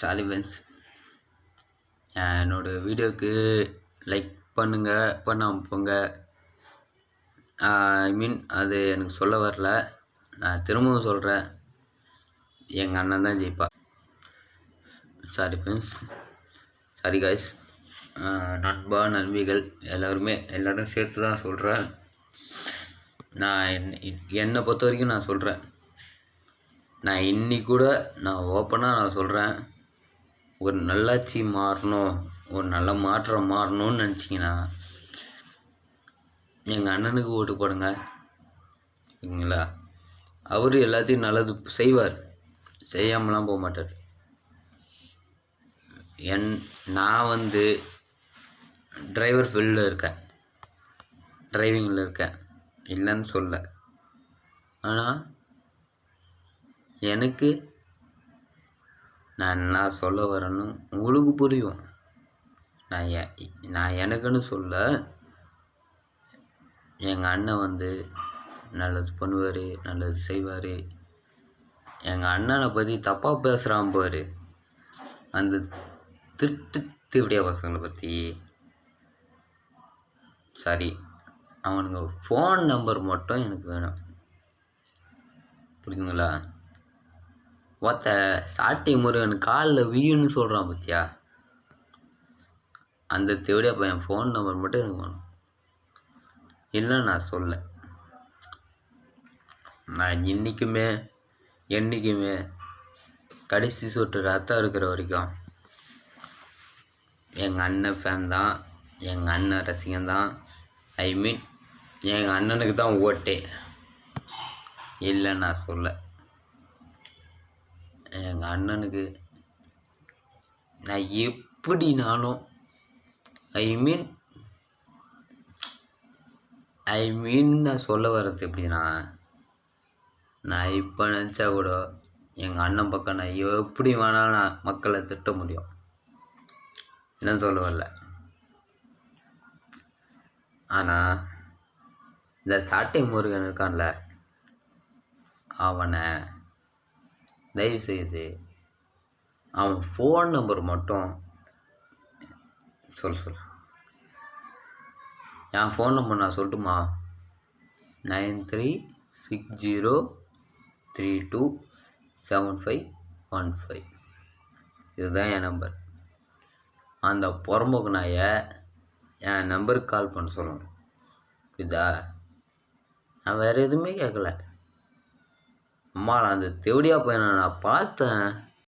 Sorry friends, என்னோடய வீடியோவுக்கு like பண்ணுங்கள், பண்ணாமல் போங்க. ஐ மீன் அது எனக்கு சொல்ல வரல, நான் திரும்பவும் சொல்கிறேன், எங்கள் அண்ணன் தான் ஜெயிப்பா. Sorry friends, sorry guys. நண்பா நண்பிகள் எல்லோரும் சேர்த்து தான் சொல்கிறேன். நான் என்னை பொறுத்த வரைக்கும் நான் சொல்கிறேன், நான் இன்னைக்கு கூட நான் ஓப்பனாக சொல்கிறேன், ஒரு நல்லாட்சி மாறணும், ஒரு நல்ல மாற்றம் மாறணும்னு நினச்சிங்கன்னா எங்கள் அண்ணனுக்கு ஓட்டு போடுங்க. சரிங்களா? அவர் எல்லாத்தையும் நல்லது செய்வார், செய்யாமலாம் போக மாட்டார். நான் டிரைவர் ஃபீல்டில் இருக்கேன், டிரைவிங்கில் இருக்கேன், இல்லைன்னு சொல்ல. ஆனால் எனக்கு நான் என்ன சொல்ல வரேன்னு உங்களுக்கு புரியும். நான் எனக்குன்னு சொல்ல, எங்கள் அண்ணன் நல்லது பண்ணுவார், நல்லது செய்வார். எங்கள் அண்ணனை பற்றி தப்பாக பேசுகிறான் பாரு, அந்த திருடிய பசங்களை பற்றி. சரி, அவனுங்க ஃபோன் நம்பர் மட்டும் எனக்கு வேணும், புரியுதுங்களா? சாட்டை முருகன் காலில் வீன்னு சொல்கிறான் பத்தியா, அந்த தேவடியா பையன் ஃபோன் நம்பர் மட்டும் எனக்கு வேணும். இல்லை நான் சொல்ல, நான் என்றைக்குமே கடைசி சொட்டு ரத்தம் இருக்கிற வரைக்கும் எங்கள் அண்ணன் ஃபேன் தான், எங்கள் அண்ணன் ரசிகன் தான். ஐ மீன் எங்கள் அண்ணனுக்கு தான் ஓட்டே, இல்லை நான் சொல்ல. எங்கள் அண்ணனுக்கு நான் எப்படினாலும் ஐ மீன் நான் சொல்ல வர்றது எப்படின்னா, நான் இப்போ நினச்சா கூட எங்கள் அண்ணன் பக்கம் நான் எப்படி வேணாலும் நான் மக்களை திட்ட முடியும், என்ன சொல்ல வரல. ஆனால் இந்த சாட்டை முருகன் இருக்கான்ல, அவனை தயவுசெய்து அவன் ஃபோன் நம்பர் மட்டும் சொல். என் ஃபோன் நம்பர் நான் சொல்லட்டுமா? 9360327515. இதுதான் என் நம்பர். அந்த புறம்போக்கு நாயை என் நம்பருக்கு கால் பண்ண சொல்லணும், புரியுதா? நான் வேறு எதுவுமே கேட்கல. அம்மா, நான் அந்த தேவடியா பையனை நான் பார்த்தேன்,